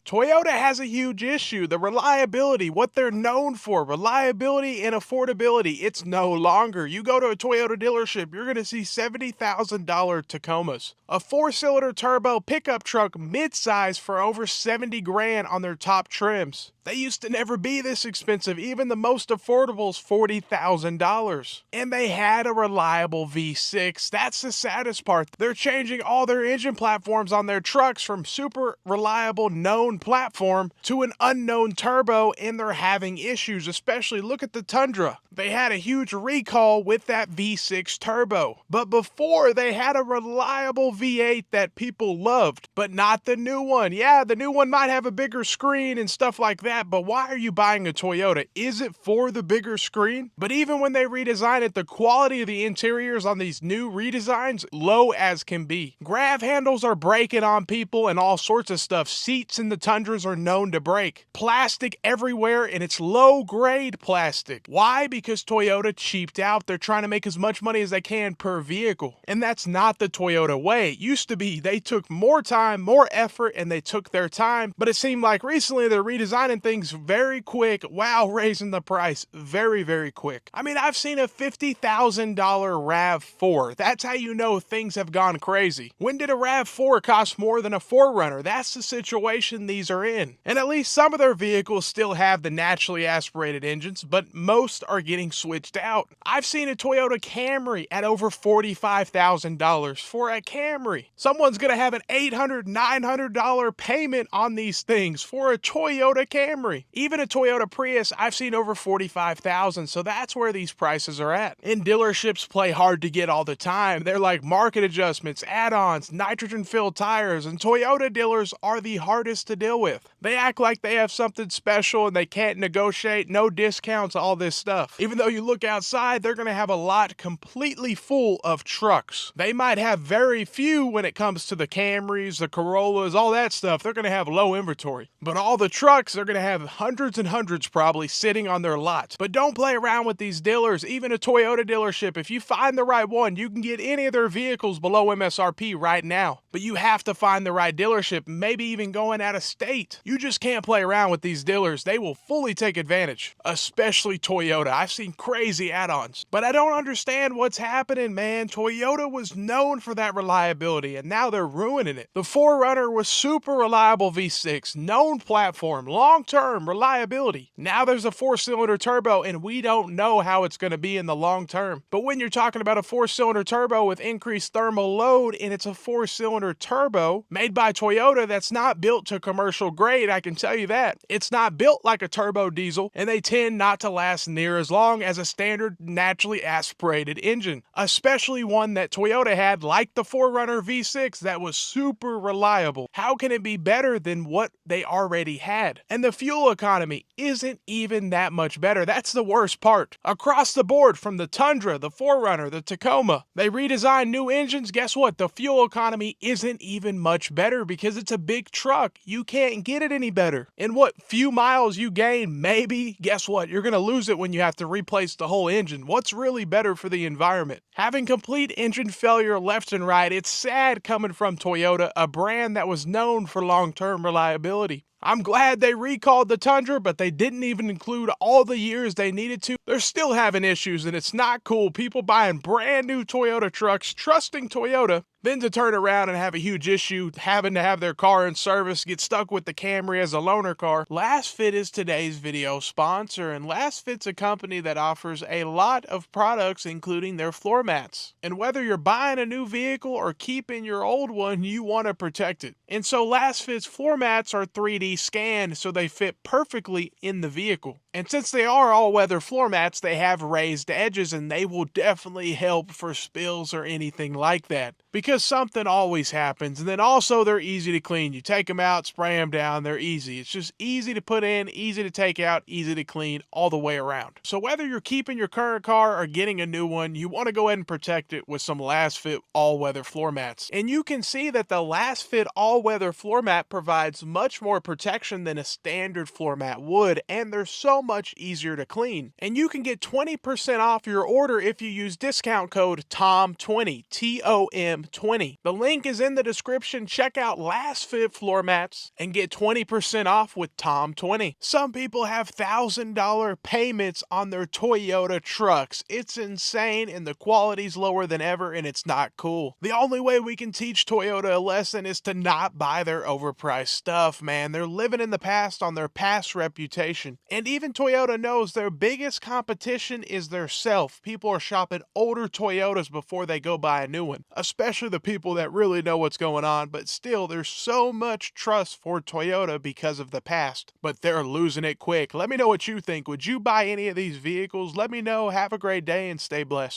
Toyota has a huge issue. The reliability, what they're known for, reliability and affordability, it's no longer. You go to a Toyota dealership, you're going to see $70,000 Tacomas. A 4-cylinder turbo pickup truck midsize for over 70 grand on their top trims. They used to never be this expensive. Even the most affordable is $40,000. And they had a reliable V6. That's the saddest part. They're changing all their engine platforms on their trucks from super reliable known platform to an unknown turbo, and they're having issues. Especially look at the Tundra. They had a huge recall with that V6 turbo. But before, they had a reliable V8 that people loved, but not the new one. Yeah, the new one might have a bigger screen and stuff like that, but why are you buying a Toyota? Is it for the bigger screen? But even when they redesign it, the quality of the interiors on these new redesigns, low as can be. Grab handles are breaking on people and all sorts of stuff. Seats in the Tundras are known to break. Plastic everywhere, and it's low-grade plastic. Why? Because Toyota cheaped out. They're trying to make as much money as they can per vehicle. And that's not the Toyota way. It used to be they took more time, more effort, and they took their time. But it seemed like recently they're redesigning things very quick while raising the price very, very quick. I mean, I've seen a $50,000 RAV4. That's how you know things have gone crazy. When did a RAV4 cost more than a 4Runner? That's the situation these are in. And at least some of their vehicles still have the naturally aspirated engines, but most are getting switched out. I've seen a Toyota Camry at over $45,000 for a Camry. Someone's gonna have an $800, $900 payment on these things for a Toyota Camry. Even a Toyota Prius, I've seen over $45,000, so that's where these prices are at. And dealerships play hard to get all the time. They're like market adjustments, add-ons, nitrogen-filled tires, and Toyota dealers are the hardest to deal with. They act like they have something special and they can't negotiate, no discounts, all this stuff. Even though you look outside, they're going to have a lot completely full of trucks. They might have very few when it comes to the Camrys, the Corollas, all that stuff. They're going to have low inventory. But all the trucks, they're going to have hundreds and hundreds probably sitting on their lot. But don't play around with these dealers. Even a Toyota dealership, if you find the right one, you can get any of their vehicles below MSRP right now. But you have to find the right dealership, maybe even going out of state. You just can't play around with these dealers. They will fully take advantage, especially Toyota. I've seen crazy add-ons. But I don't understand what's happening, man. Toyota was known for that reliability, and now they're ruining it. The 4Runner was super reliable V6, known platform, long-term reliability. Now there's a 4-cylinder turbo, and we don't know how it's going to be in the long term. But when you're talking about a 4-cylinder turbo with increased thermal load, and it's a 4-cylinder turbo made by Toyota that's not built to commercial grade, I can tell you that. It's not built like a turbo diesel, and they tend not to last near as long as a standard naturally aspirated engine, especially one that Toyota had like the 4Runner V6 that was super reliable. How can it be better than what they already had? And the fuel economy isn't even that much better. That's the worst part. Across the board, from the Tundra, the 4Runner, the Tacoma, they redesigned new engines. Guess what? The fuel economy isn't even much better because it's a big truck. You can't get it any better. And what few miles you gain, maybe, guess what? You're going to lose it when you have to replace the whole engine. What's really better for the environment? Having complete engine failure left and right, it's sad coming from Toyota, a brand that was known for long-term reliability. I'm glad they recalled the Tundra, but they didn't even include all the years they needed to. They're still having issues, and it's not cool. People buying brand new Toyota trucks, trusting Toyota, then to turn around and have a huge issue, having to have their car in service, get stuck with the Camry as a loaner car. Lasfit is today's video sponsor, and Lasfit's a company that offers a lot of products, including their floor mats. And whether you're buying a new vehicle or keeping your old one, you want to protect it. And so Lasfit's floor mats are 3D scanned, so they fit perfectly in the vehicle. And since they are all-weather floor mats, they have raised edges, and they will definitely help for spills or anything like that. Because something always happens, and then also they're easy to clean. You take them out, spray them down, they're easy. It's just easy to put in, easy to take out, easy to clean all the way around. So whether you're keeping your current car or getting a new one, you want to go ahead and protect it with some Lasfit all-weather floor mats. And you can see that the Lasfit all-weather floor mat provides much more protection than a standard floor mat would, and they're so much easier to clean. And you can get 20% off your order if you use discount code TOM20, TOM20. The link is in the description. Check out Lasfit floor mats and get 20% off with TOM20. Some people have $1,000 payments on their Toyota trucks. It's insane, and the quality's lower than ever, and it's not cool. The only way we can teach Toyota a lesson is to not buy their overpriced stuff, man. They're living in the past on their past reputation. And even Toyota knows their biggest competition is their self. People are shopping older Toyotas before they go buy a new one, especially the people that really know what's going on. But still, there's so much trust for Toyota because of the past, but they're losing it quick. Let me know what you think. Would you buy any of these vehicles? Let me know. Have a great day and stay blessed.